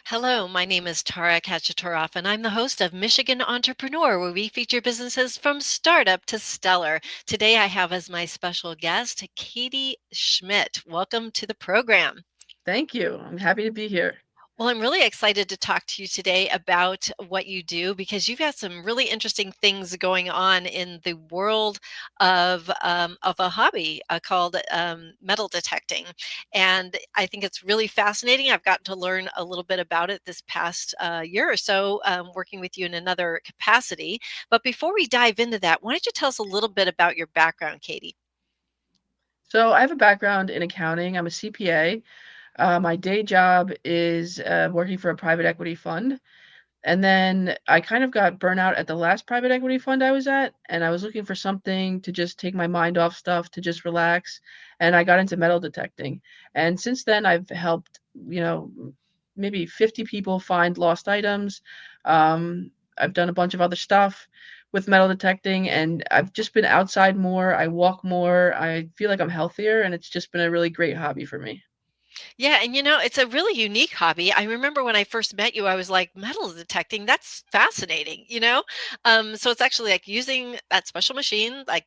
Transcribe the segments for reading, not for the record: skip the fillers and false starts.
Hello, my name is Tara Kachaturoff, and I'm the host of Michigan Entrepreneur, where we feature businesses from startup to stellar. Today, I have as my special guest Kati Schmidt. Welcome to the program. Thank you. I'm happy to be here. Well, I'm really excited to talk to you today about what you do because you've got some really interesting things going on in the world of a hobby called metal detecting, and I think it's really fascinating. I've gotten to learn a little bit about it this past year or so, working with you in another capacity. But before we dive into that, why don't you tell us a little bit about your background, Katie? So, I have a background in accounting. I'm a CPA. My day job is working for a private equity fund. And then I kind of got burnout at the last private equity fund I was at. And I was looking for something to just take my mind off stuff, to just relax. And I got into metal detecting. And since then, I've helped, maybe 50 people find lost items. I've done a bunch of other stuff with metal detecting, and I've just been outside more. I walk more. I feel like I'm healthier, and it's just been a really great hobby for me. Yeah, and it's a really unique hobby. I remember when I first met you, I was like, metal detecting, that's fascinating. So it's actually like using that special machine, like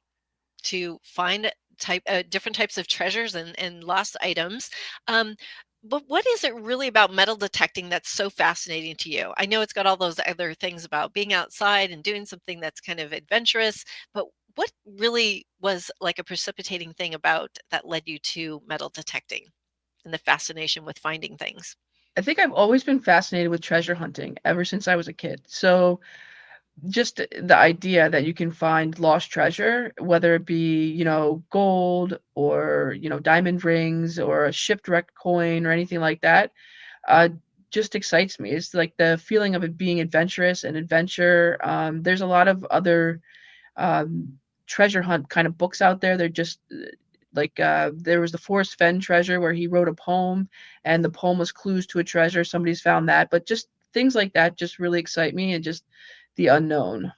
to find different types of treasures and lost items. Um, but what is it really about metal detecting that's so fascinating to you? I know it's got all those other things about being outside and doing something that's kind of adventurous, but what really was like a precipitating thing about that led you to metal detecting and the fascination with finding things? I think I've always been fascinated with treasure hunting ever since I was a kid. So just the idea that you can find lost treasure, whether it be, gold or, diamond rings or a shipwrecked coin or anything like that, uh, just excites me. It's like the feeling of it being adventurous and adventure. There's a lot of other um, treasure hunt kind of books out there. They're just there was the Forrest Fenn treasure where he wrote a poem and the poem was clues to a treasure. Somebody's found that, but just things like that just really excite me and just the unknown.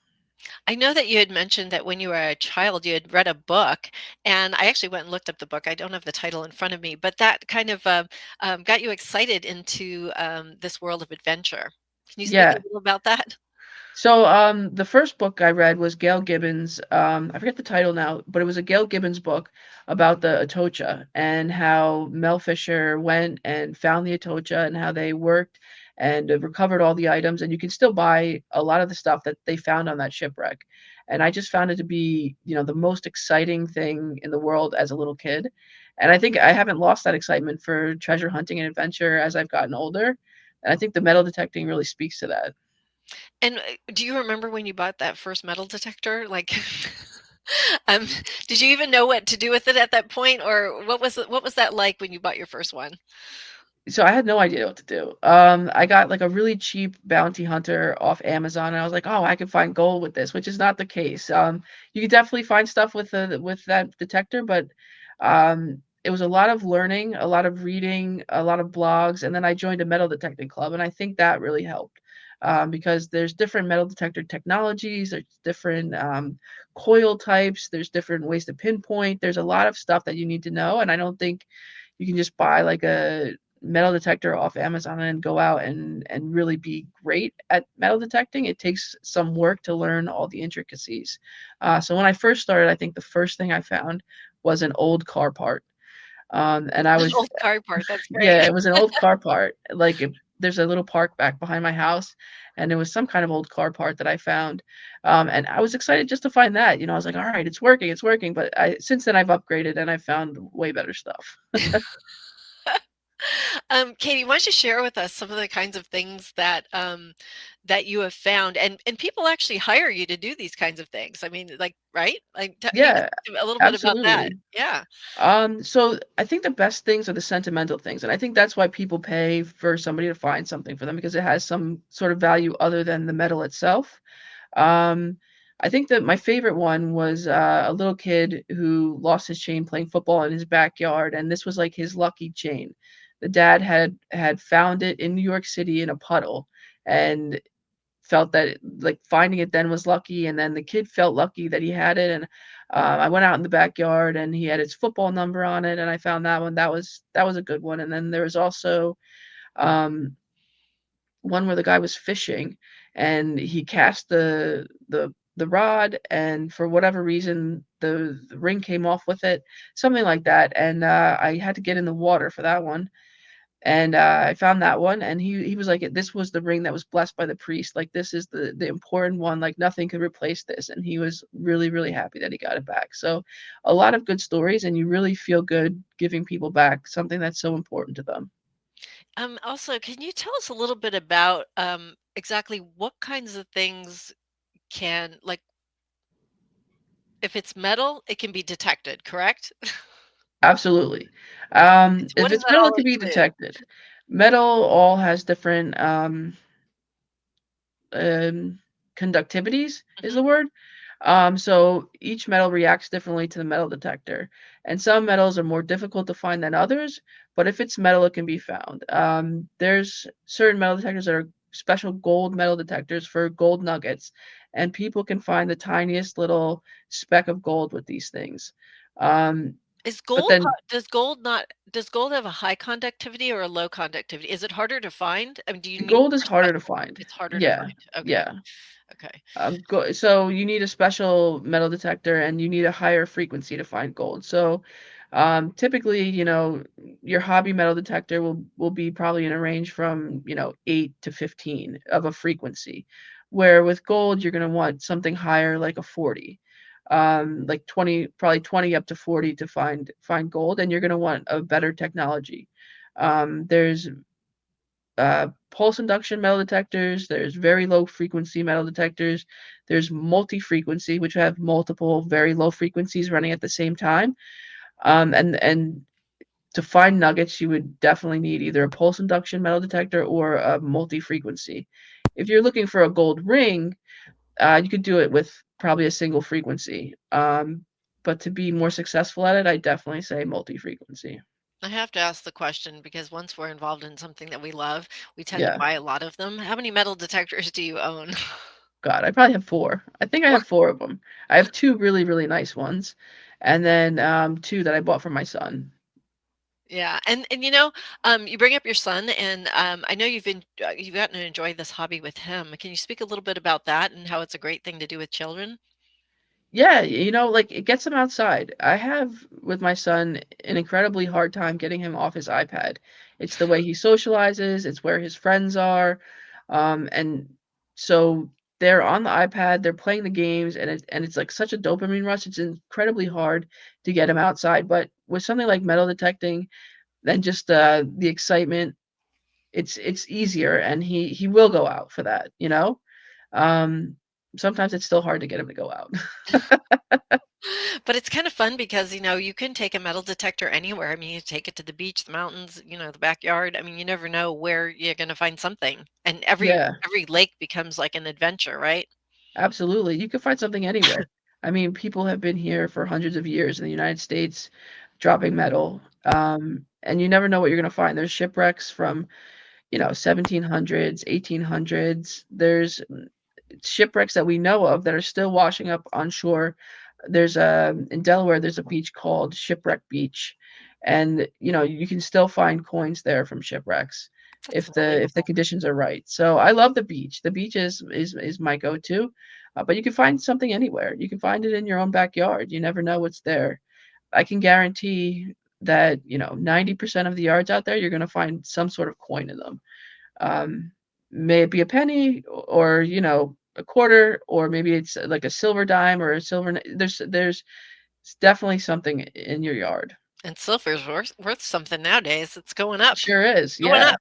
I know that you had mentioned that when you were a child, you had read a book, and I actually went and looked up the book. I don't have the title in front of me, but that kind of got you excited into this world of adventure. Can you speak a Yeah. little about that? So, the first book I read was Gail Gibbons. I forget the title now, but it was a Gail Gibbons book about the Atocha and how Mel Fisher went and found the Atocha and how they worked and recovered all the items. And you can still buy a lot of the stuff that they found on that shipwreck. And I just found it to be, the most exciting thing in the world as a little kid. And I think I haven't lost that excitement for treasure hunting and adventure as I've gotten older. And I think the metal detecting really speaks to that. And do you remember when you bought that first metal detector? Like, um, did you even know what to do with it at that point, or what was that like when you bought your first one? So I had no idea what to do. I got like a really cheap bounty hunter off Amazon, and I was like, "Oh, I can find gold with this," which is not the case. You can definitely find stuff with that detector, but it was a lot of learning, a lot of reading, a lot of blogs, and then I joined a metal detecting club, and I think that really helped because there's different metal detector technologies, there's different coil types, there's different ways to pinpoint. There's a lot of stuff that you need to know, and I don't think you can just buy like a metal detector off Amazon and go out and really be great at metal detecting. It takes some work to learn all the intricacies. So when I first started, I think the first thing I found was an old car part. And I An was, old car part. That's yeah, great. it was an old car part. There's a little park back behind my house, and it was some kind of old car part that I found. And I was excited just to find that. I was like, all right, it's working, it's working. But since then I've upgraded and I found way better stuff. Katie, why don't you share with us some of the kinds of things that you have found, and people actually hire you to do these kinds of things. I mean, like, right? Like, you can Yeah, talk a little bit about that. absolutely. Yeah. So I think the best things are the sentimental things, and I think that's why people pay for somebody to find something for them because it has some sort of value other than the metal itself. Um, I think that my favorite one was a little kid who lost his chain playing football in his backyard, and this was like his lucky chain. The dad had found it in New York City in a puddle, and felt that like finding it then was lucky, and then the kid felt lucky that he had it. And I went out in the backyard and he had his football number on it, and I found that one. That was a good one. And then there was also um one where the guy was fishing and he cast the rod, and for whatever reason the ring came off with it, something like that. And I had to get in the water for that one. And I found that one, and he was like, this was the ring that was blessed by the priest. Like, this is the important one. Like, nothing could replace this. And he was really, really happy that he got it back. So, a lot of good stories, and you really feel good giving people back something that's so important to them. Also, can you tell us a little bit about exactly what kinds of things can, like, if it's metal, it can be detected, correct? Absolutely. What If does it's that metal, it all can be include? detected. Metal all has different um, conductivities, is Hmm. the word. So each metal reacts differently to the metal detector, and some metals are more difficult to find than others. But if it's metal, it can be found. There's certain metal detectors that are special gold metal detectors for gold nuggets, and people can find the tiniest little speck of gold with these things. Um, Is but gold then does gold have a high conductivity or a low conductivity? Is it harder to find? I mean, do you need gold is more harder to special? find. It's harder to Yeah, find. Okay. yeah. Okay. So you need a special metal detector, and you need a higher frequency to find gold. So typically, your hobby metal detector will be probably in a range from 8 to 15 of a frequency, where with gold you're going to want something higher, like a 40, like 20, probably 20 up to 40 to find gold, and you're going to want a better technology. There's pulse induction metal detectors, there's very low frequency metal detectors, there's multi frequency, which have multiple very low frequencies running at the same time. And to find nuggets, you would definitely need either a pulse induction metal detector or a multi frequency. If you're looking for a gold ring, you could do it with probably a single frequency. But to be more successful at it, I definitely say multi frequency. I have to ask the question because once we're involved in something that we love, we tend to Yeah. buy a lot of them. How many metal detectors do you own? God, I probably have 4. I think I Or have 4 of them. I have 2 really, really nice ones, and then, 2 that I bought for my son. yeah, and you bring up your son, and I know you've gotten to enjoy this hobby with him. Can you speak a little bit about that and how it's a great thing to do with children? Yeah, like, it gets him outside. I have, with my son, an incredibly hard time getting him off his iPad. It's the way he socializes, it's where his friends are, and so they're on the iPad, they're playing the games, and it's like such a dopamine rush, it's incredibly hard to get him outside. But with something like metal detecting, then just, the excitement, it's easier, and he will go out for that. Um, Sometimes it's still hard to get him to go out. But it's kind of fun because, you can take a metal detector anywhere. I mean, you take it to the beach, the mountains, the backyard. I mean, you never know where you're going to find something. And every Yeah, every lake becomes like an adventure, right? absolutely. You can find something anywhere. I mean, people have been here for hundreds of years in the United States dropping metal. And you never know what you're going to find. There's shipwrecks from, 1700s, 1800s. There's shipwrecks that we know of that are still washing up on shore. There's a In Delaware, there's a beach called Shipwreck Beach, and you can still find coins there from shipwrecks That's if the unbelievable. conditions are right. So I love the beach. The beach is my go-to, but you can find something anywhere. You can find it in your own backyard. You never know what's there. I can guarantee that 90% of the yards out there, you're going to find some sort of coin in them. um, may it be a penny or a quarter, or maybe it's like a silver dime or a there's definitely something in your yard. And silver's worth something nowadays. It's going up. Sure is, Going yeah. up.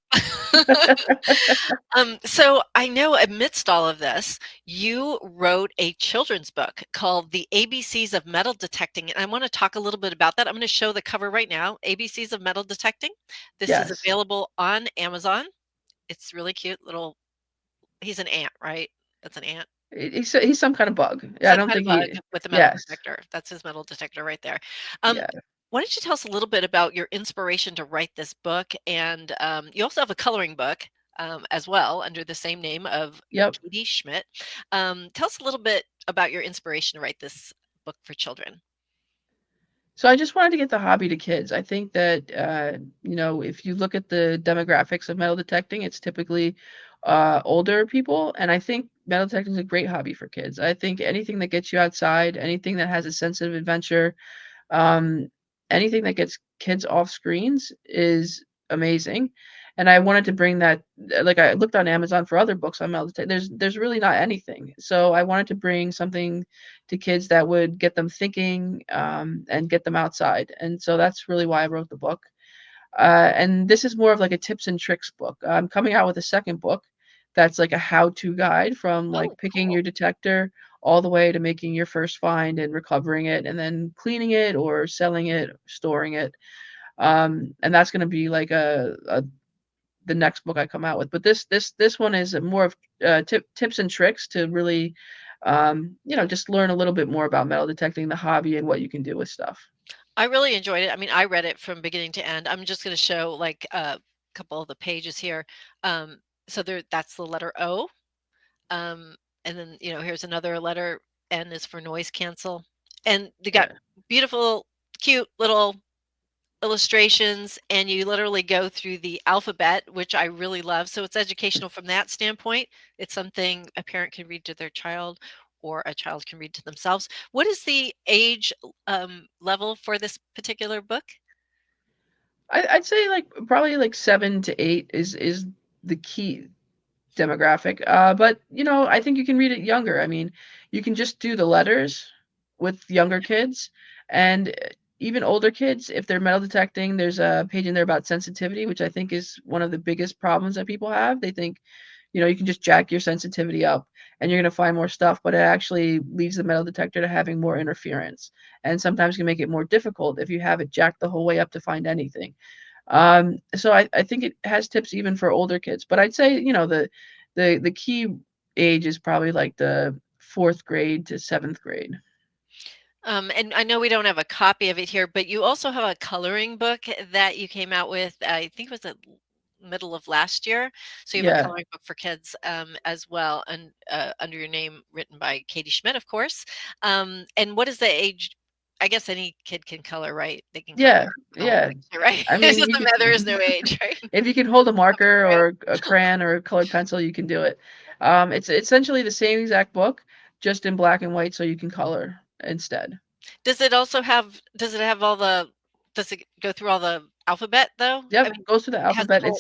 So I know amidst all of this, you wrote a children's book called The ABCs of Metal Detecting. And I want to talk a little bit about that. I'm going to show the cover right now, ABCs of Metal Detecting. This is Yes. available on Amazon. It's really cute. He's an ant, right? That's an ant. He's some kind of bug. Yeah, I Some don't kind of think bug he. with a metal Yes. detector. That's his metal detector right there. Um, Yeah. why don't you tell us a little bit about your inspiration to write this book? And you also have a coloring book as well under the same name of Yep. Kati Schmidt. Tell us a little bit about your inspiration to write this book for children. So I just wanted to get the hobby to kids. I think that if you look at the demographics of metal detecting, it's typically older people, and I think metal detecting is a great hobby for kids. I think anything that gets you outside, anything that has a sense of adventure, um, anything that gets kids off screens is amazing, and I wanted to bring that like, I looked on Amazon for other books on meditation. There's really not anything. So I wanted to bring something to kids that would get them thinking, and get them outside, and so that's really why I wrote the book. And this is more of like a tips and tricks book. I'm coming out with a second book that's like a how-to guide from like Oh, picking cool. your detector all the way to making your first find and recovering it and then cleaning it or selling it, storing it. And that's going to be like a the next book I come out with. But this one is more of tips and tricks to really, just learn a little bit more about metal detecting, the hobby, and what you can do with stuff. I really enjoyed it. I mean, I read it from beginning to end. I'm just going to show like a couple of the pages here. Um, so there, that's the letter O. Um, and then, here's another letter. N is for noise cancel. And they got Yeah. beautiful, cute little illustrations, and you literally go through the alphabet, which I really love. So it's educational from that standpoint. It's something a parent can read to their child or a child can read to themselves. What is the age level for this particular book? I'd say like probably like 7 to 8 is the key demographic. But I think you can read it younger. I mean, you can just do the letters with younger kids, and even older kids, if they're metal detecting, there's a page in there about sensitivity, which I think is one of the biggest problems that people have. They think, you can just jack your sensitivity up and you're going to find more stuff, but it actually leads the metal detector to having more interference, and sometimes can make it more difficult if you have it jacked the whole way up to find anything. So I think it has tips even for older kids, but I'd say, the key age is probably like the 4th grade to 7th grade. And I know we don't have a copy of it here, but you also have a coloring book that you came out with, I think it was the middle of last year. So you have a Yeah, coloring book for kids as well, and under your name, written by Katie Schmidt, of course. And what is the age? I guess any kid can color, right? They can color yeah, the whole yeah. picture, right? I It mean, doesn't you could matter. There is no age, right? if you can hold a Up to marker brand. or a crayon or a colored pencil, you can do it. It's essentially the same exact book, just in black and white, so you can color instead. Does it have all the? Does it go through all the alphabet though? I Yep, mean, goes through the it has the alphabet. whole.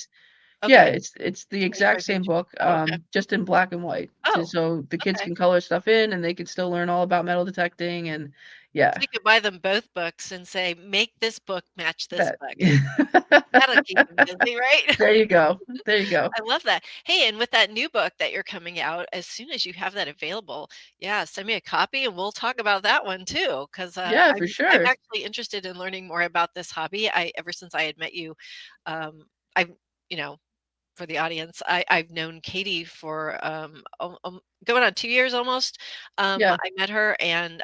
Yeah, Okay, it's the exact 25 same page. book, Oh, okay. just in black and white, Oh, so the kids okay. can color stuff in, and they can still learn all about metal detecting, and So yeah, you could buy them both books and say, "Make this book match this that book." That'll keep them busy, right? there you go, there you go. I love that. Hey, and with that new book that you're coming out, as soon as you have that available, yeah, send me a copy and we'll talk about that one too. Because Yeah, for I'm sure. actually interested in learning more about this hobby. I ever since I had met you, I've you know for the audience, I've known Katie for going on 2 years almost. Yeah, I met her, and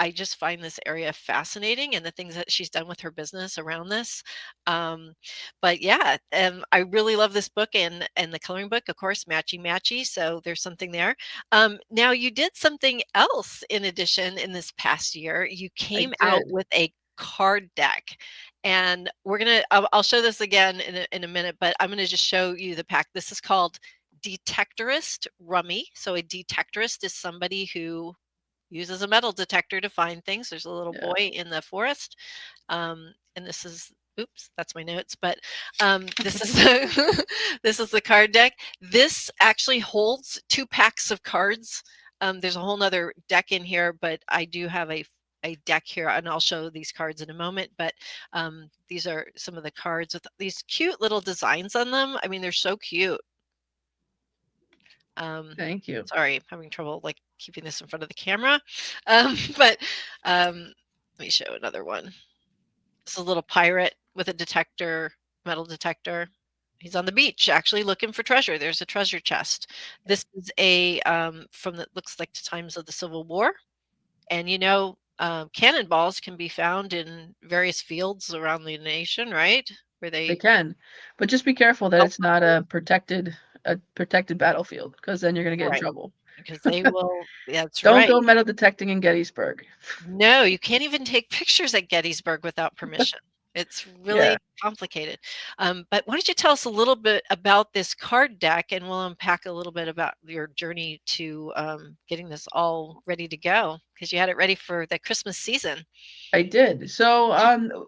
I just find this area fascinating and the things that she's done with her business around this. Um, but yeah, I really love this book and the coloring book, of course, matchy matchy. So there's something there. Now you did something else in addition in this past year. You I came out did. with a card deck, and I'll show this again in a minute, but I'm gonna just show you the pack. This is called Detectorist Rummy. So a detectorist is somebody who uses a metal detector to find things. There's a little Yeah, boy in the forest, and this is, oops, that's my notes, but this is this is the card deck. This actually holds 2 packs of cards. There's a whole nother deck in here, but I do have a deck here, and I'll show these cards in a moment. But these are some of the cards with these cute little designs on them. I mean, they're so cute. Um, thank you. Sorry, I'm having trouble like keeping this in front of the camera. But let me show another one. This is a little pirate with a detector, metal detector. He's on the beach actually looking for treasure. There's a treasure chest. This is a from the looks like the times of the Civil War. And cannonballs can be found in various fields around the nation, right? Where They they can, but just be careful that help it's the not boys. a protected battlefield, because then you're gonna get in Right. trouble. Because they will, that's Don't go right. metal detecting in Gettysburg. No, you can't even take pictures at Gettysburg without permission. It's Yeah, really complicated. But why don't you tell us a little bit about this card deck, and we'll unpack a little bit about your journey to getting this all ready to go because you had it ready for the Christmas season. I did. So,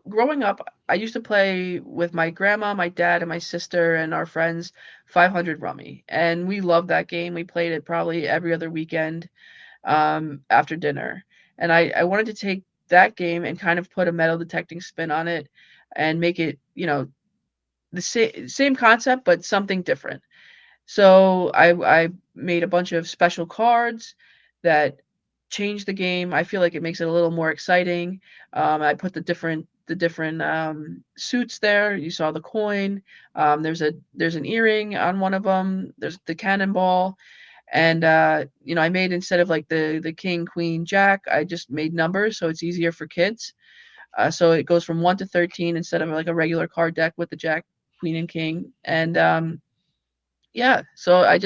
growing up, I used to play with my grandma, my dad, and my sister and our friends 500 Rummy, and we loved that game. We played it probably every other weekend after dinner. And I wanted to take that game and kind of put a metal detecting spin on it and make it, the same concept, but something different. So I made a bunch of special cards that change the game. I feel like it makes it a little more exciting. I put the different suits there. You saw the coin. There's an earring on one of them. There's the cannonball, and I made, instead of like the king, queen, jack, I just made numbers so it's easier for kids. So it goes from 1 to 13 instead of like a regular card deck with the jack, queen, and king. And yeah, so I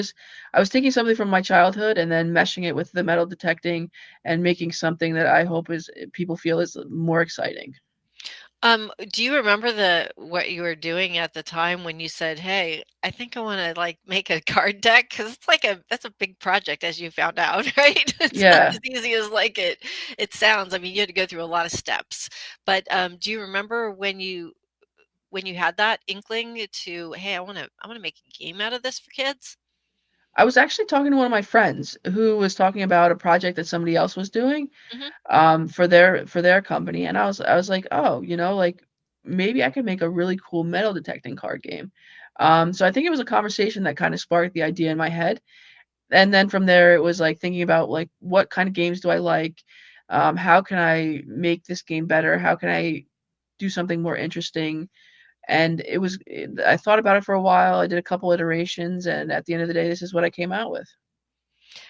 was taking something from my childhood and then meshing it with the metal detecting and making something that I hope is people feel is more exciting. Do you remember the what you were doing at the time when you said, "Hey, I think I want to like make a card deck?" Because it's like that's a big project, as you found out, right? It's not Yeah, as easy as like it sounds. I mean, you had to go through a lot of steps. But do you remember when you had that inkling to, "Hey, I want to make a game out of this for kids?" I was actually talking to one of my friends who was talking about a project that somebody else was doing Hmm. for their company, and I was like, oh, like maybe I could make a really cool metal detecting card game. So I think it was a conversation that kind of sparked the idea in my head, and then from there it was like thinking about like what kind of games do I like, how can I make this game better, how can I do something more interesting. And I thought about it for a while. I did a couple iterations, and at the end of the day, this is what I came out with.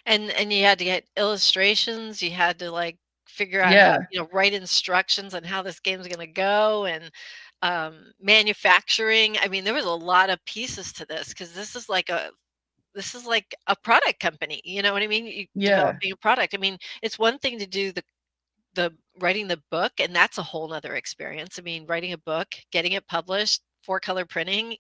And you had to get illustrations, you had to, like, figure out how, Yeah, write instructions on how this game's gonna go and, manufacturing. I mean, there was a lot of pieces to this because this is like a product company, you know what I mean? You yeah, developing a product. I mean, it's one thing to do the writing the book, and that's a whole 'nother experience. I mean, writing a book, getting it published, 4-color printing,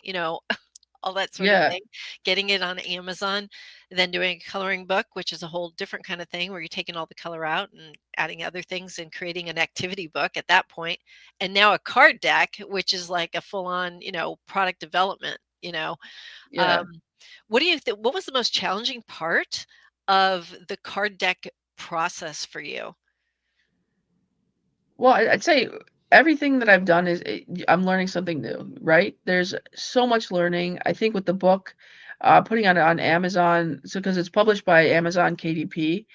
all that sort of yeah, thing, getting it on Amazon, then doing a coloring book, which is a whole different kind of thing where you're taking all the color out and adding other things and creating an activity book at that point. And now a card deck, which is like a full on, product development. yeah. Um, what do you think? What was the most challenging part of the card deck process for you? Well, I'd say everything that I've done I'm learning something new, right? There's so much learning. I think with the book, putting on Amazon, so because it's published by Amazon KDP,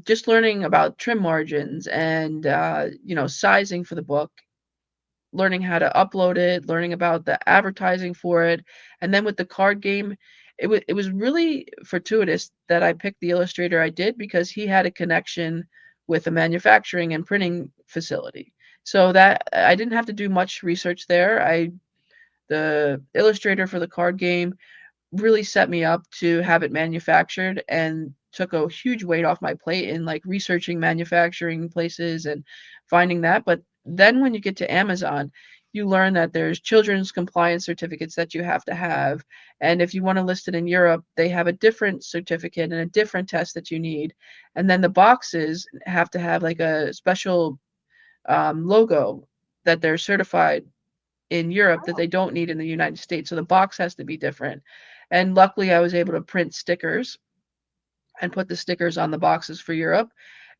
just learning about trim margins and sizing for the book, learning how to upload it, learning about the advertising for it, and then with the card game, it was really fortuitous that I picked the illustrator I did because he had a connection with a manufacturing and printing facility. So that I didn't have to do much research there. The illustrator for the card game really set me up to have it manufactured and took a huge weight off my plate in like researching manufacturing places and finding that. But then when you get to Amazon, you learn that there's children's compliance certificates that you have to have. And if you want to list it in Europe, they have a different certificate and a different test that you need. And then the boxes have to have like a special logo that they're certified in Europe that they don't need in the United States. So the box has to be different. And luckily, I was able to print stickers and put the stickers on the boxes for Europe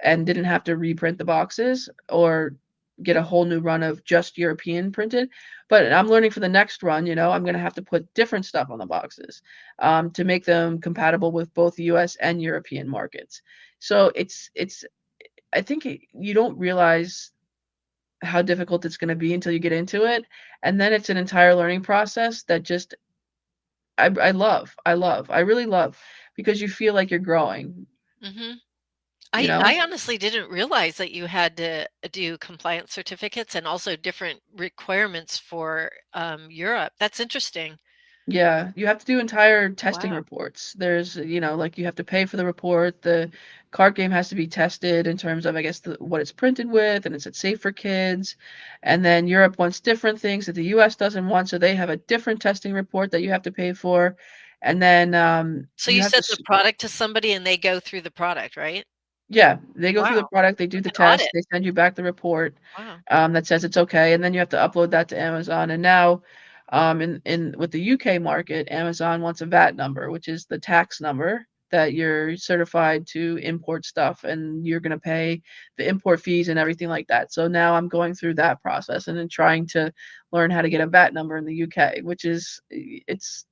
and didn't have to reprint the boxes or get a whole new run of just European printed. But I'm learning for the next run, I'm going to have to put different stuff on the boxes to make them compatible with both US and European markets. So I think you don't realize how difficult it's going to be until you get into it, and then it's an entire learning process that just I really love, because you feel like you're growing, Hmm. you I know? honestly didn't realize that you had to do compliance certificates and also different requirements for Europe. That's interesting. Yeah, you have to do entire testing Wow. reports. Like you have to pay for the report. The card game has to be tested in terms of, I guess, what it's printed with, and is it safe for kids? And then Europe wants different things that the US doesn't want, so they have a different testing report that you have to pay for. And then So you you have to send the product to somebody and they go through the product, right? yeah, they go through the Wow, product, they do like the an test, audit. they send you back the report, Wow. that says it's okay, and then you have to upload that to Amazon. And now, in with the UK market, Amazon wants a VAT number, which is the tax number that you're certified to import stuff, and you're gonna pay the import fees and everything like that. So now I'm going through that process and then trying to learn how to get a VAT number in the UK, which is it's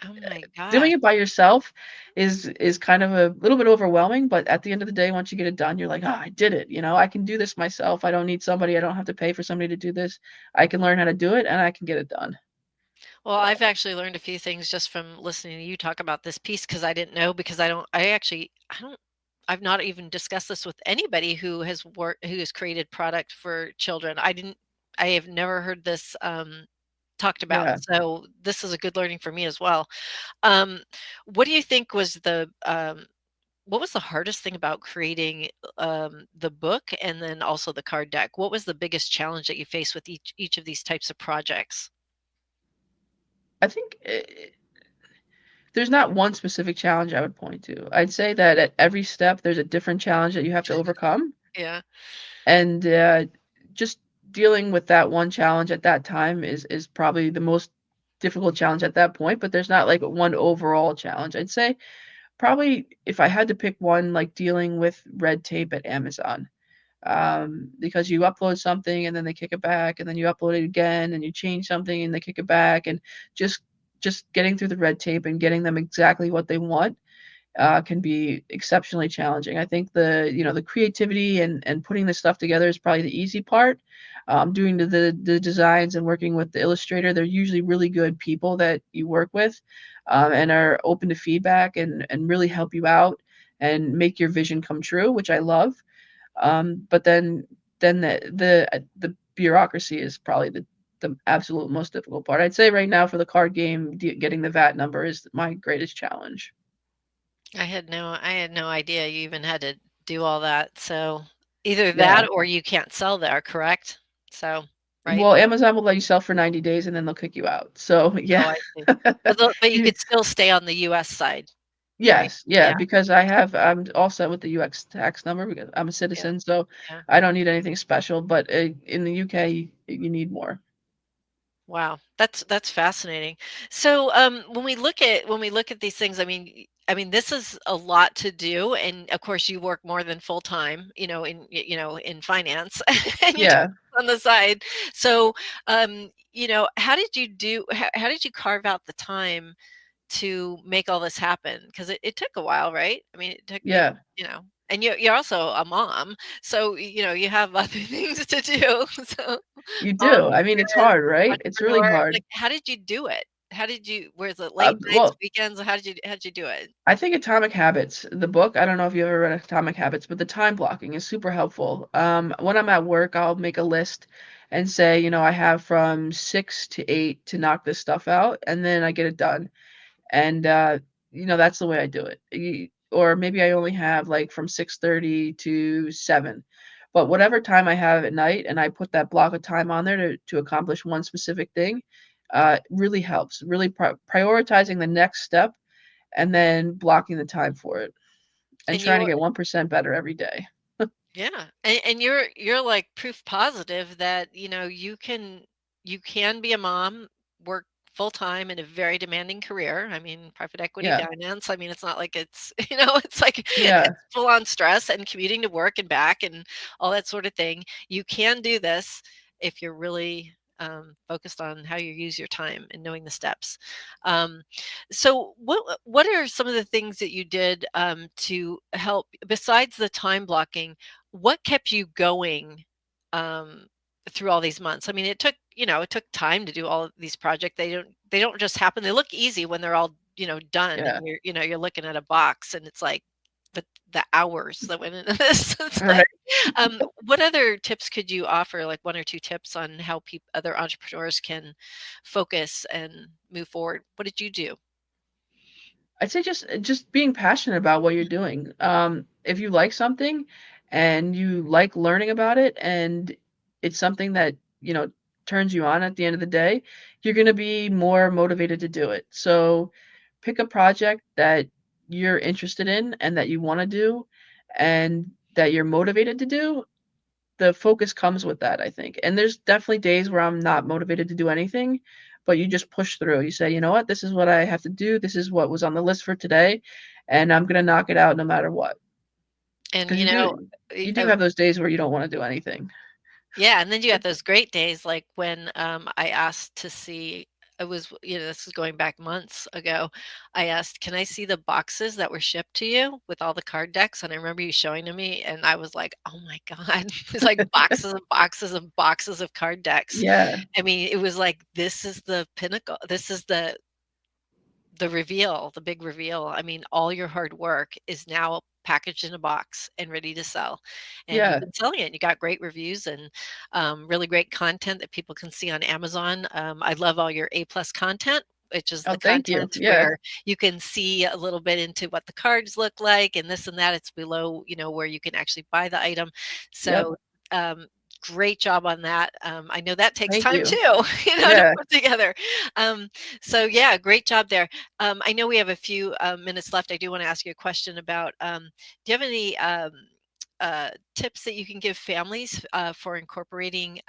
Oh my doing gosh. it by yourself is kind of a little bit overwhelming, but at the end of the day, once you get it done, you're like, "Ah, I did it, I can do this myself. I don't need somebody. I don't have to pay for somebody to do this. I can learn how to do it, and I can get it done." Well, So, I've actually learned a few things just from listening to you talk about this piece because I didn't know because I don't I've not even discussed this with anybody who has created product for children. I have never heard this talked about. yeah. So this is a good learning for me as well. Um, what do you think was what was the hardest thing about creating the book and then also the card deck? What was the biggest challenge that you faced with each of these types of projects? I think, there's not one specific challenge I would point to. I'd say that at every step, there's a different challenge that you have to overcome, Yeah. and, just dealing with that one challenge at that time is probably the most difficult challenge at that point, but there's not, like, one overall challenge. I'd say probably if I had to pick one, like dealing with red tape at Amazon, because you upload something and then they kick it back, and then you upload it again, and you change something and they kick it back, and just just getting through the red tape and getting them exactly what they want can be exceptionally challenging. I think the creativity and putting this stuff together is probably the easy part. Doing the designs and working with the illustrator, they're usually really good people that you work with, and are open to feedback and really help you out and make your vision come true, which I love. But then the bureaucracy is probably the absolute most difficult part. I'd say right now for the card game, getting the VAT number is my greatest challenge. I had no idea you even had to do all that. So either Yeah. that or you can't sell there, correct? So, right? Well, Amazon will let you sell for 90 days and then they'll kick you out. So, Oh, yeah. I see. But you You could still stay on the US side, right? yes, yeah, Yeah, because I'm all set with the UX tax number because I'm a yeah, citizen, so yeah. I don't need anything special, but, in the UK, you need more. Wow, that's fascinating. So, when we look at these things, I mean, this is a lot to do, and of course, you work more than full time, in finance, and you do Yeah, this on the side. So, how did you carve out the time to make all this happen? Because it took a while, right? I mean, it took yeah, and you're also a mom, so you have other things to do. So, you mom, do. I mean, it's kid, hard, right? It's really entrepreneur, hard. like, how did you do it? Was it late nights, Well, weekends? How'd you do it? I think Atomic Habits, the book, I don't know if you ever read Atomic Habits, but the time blocking is super helpful. When I'm at work, I'll make a list and say, I have from 6 to 8 to knock this stuff out, and then I get it done. And, that's the way I do it. Or maybe I only have, like, from 6:30 to 7. But whatever time I have at night, and I put that block of time on there to accomplish one specific thing, really helps. Really prioritizing the next step and then blocking the time for it and And trying to you get 1% better every day. Yeah, and you're like proof positive that, you can be a mom, work full time in a very demanding career. I mean, private equity Yeah, finance. I mean, it's not like it's, it's like yeah, it's full on stress and commuting to work and back and all that sort of thing. You can do this if you're really focused on how you use your time and knowing the steps. Um, so what are some of the things that you did to help besides the time blocking? What kept you going, um, through all these months? I mean, it took time to do all of these projects. They don't just happen. They look easy when they're all, done yeah. and you're looking at a box and it's like, but the hours that went into this. It's Right. like, what other tips could you offer, like 1 or 2 tips on how other entrepreneurs can focus and move forward? What did you do? I'd say just being passionate about what you're doing. If you like something and you like learning about it and it's something that, turns you on at the end of the day, you're gonna be more motivated to do it. So pick a project that you're interested in and that you wanna do and that you're motivated to do. The focus comes with that, I think. And there's definitely days where I'm not motivated to do anything, but you just push through. You say, "You know what? This is what I have to do. This is what was on the list for today, and I'm gonna knock it out no matter what." And, Because you do I have those days where you don't wanna do anything. Yeah, and then you have those great days like when, I asked to see it was this is going back months ago. I asked, "Can I see the boxes that were shipped to you with all the card decks?" And I remember you showing to me, and I was like, "Oh my god." It's like boxes and boxes and boxes of card decks. Yeah, I mean, it was like, this is the pinnacle. This is the reveal, the big reveal. I mean, all your hard work is now packaged in a box and ready to sell. And you've yeah. been selling it. You got great reviews and really great content that people can see on Amazon. I love all your A plus content, which is Oh, the thank you. content Yeah. where you can see a little bit into what the cards look like and this and that. It's below, where you can actually buy the item. Yep. So great job on that. I know that takes Thank time you. too, to Yeah. put together. Um, so yeah, great job there. I know we have a few minutes left. I do want to ask you a question about do you have any tips that you can give families for incorporating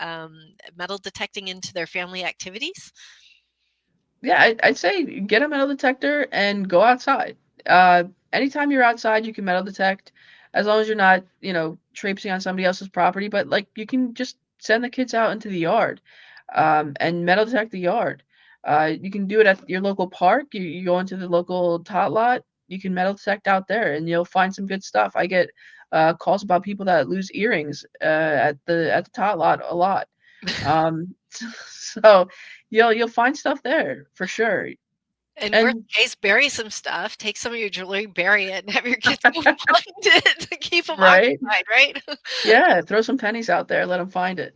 metal detecting into their family activities? Yeah, I'd say get a metal detector and go outside. Uh, Anytime you're outside, you can metal detect, as long as you're not, traipsing on somebody else's property. But like, you can just send the kids out into the yard, and metal detect the yard. You can do it at your local park. You go into the local tot lot. You can metal detect out there, and you'll find some good stuff. I get calls about people that lose earrings at the tot lot a lot. So you'll find stuff there for sure. And worst And case, bury some stuff. Take some of your jewelry, bury it, and have your kids go find it to keep them right? occupied, right? Yeah, throw some pennies out there, let them find it.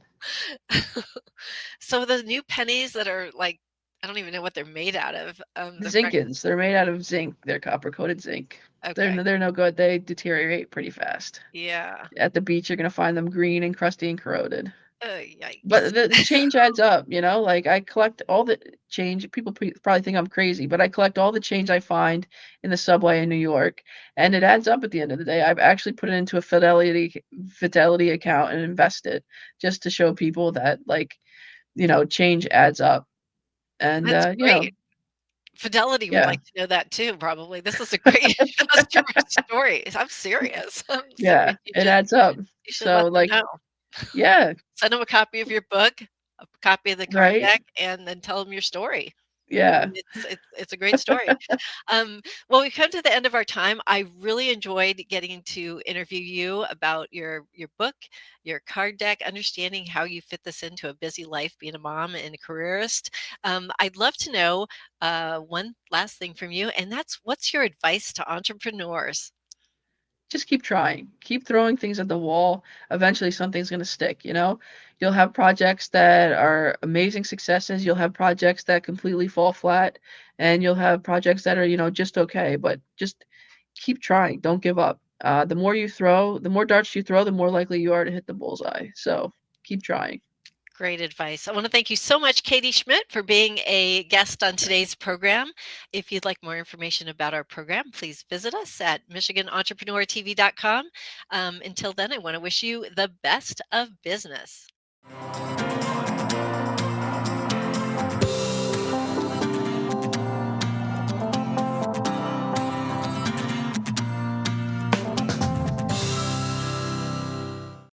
So the new pennies that are like, I don't even know what they're made out of. The The fact, Zinkins, they're made out of zinc. They're copper-coated zinc. okay, They're no good. They deteriorate pretty fast. yeah. At the beach, you're gonna find them green and crusty and corroded. Yikes. But the change adds up, like, I collect all the change. People probably think I'm crazy, but I collect all the change I find in the subway in New York, and it adds up at the end of the day. I've actually put it into a Fidelity account and invest it just to show people that, like, change adds up. And, That's great. Fidelity would yeah, like to know that too, probably. This is a great customer story. I'm serious. I'm yeah, serious. it adds up. You should So, let them like, know. yeah, Send them a copy of your book, a copy of the card right? deck, and then tell them your story. I Yeah. mean, it's a great story. Well, we've come to the end of our time. I really enjoyed getting to interview you about your book, your card deck, understanding how you fit this into a busy life, being a mom and a careerist. I'd love to know one last thing from you, and that's what's your advice to entrepreneurs? Just keep trying. Keep throwing things at the wall. Eventually something's going to stick. You'll have projects that are amazing successes, you'll have projects that completely fall flat, and you'll have projects that are, just okay, but just keep trying. Don't give up. The more darts you throw, the more likely you are to hit the bullseye. So, keep trying. Great advice. I want to thank you so much, Katie Schmidt, for being a guest on today's program. If you'd like more information about our program, please visit us at MichiganEntrepreneurTV.com. Until then, I want to wish you the best of business.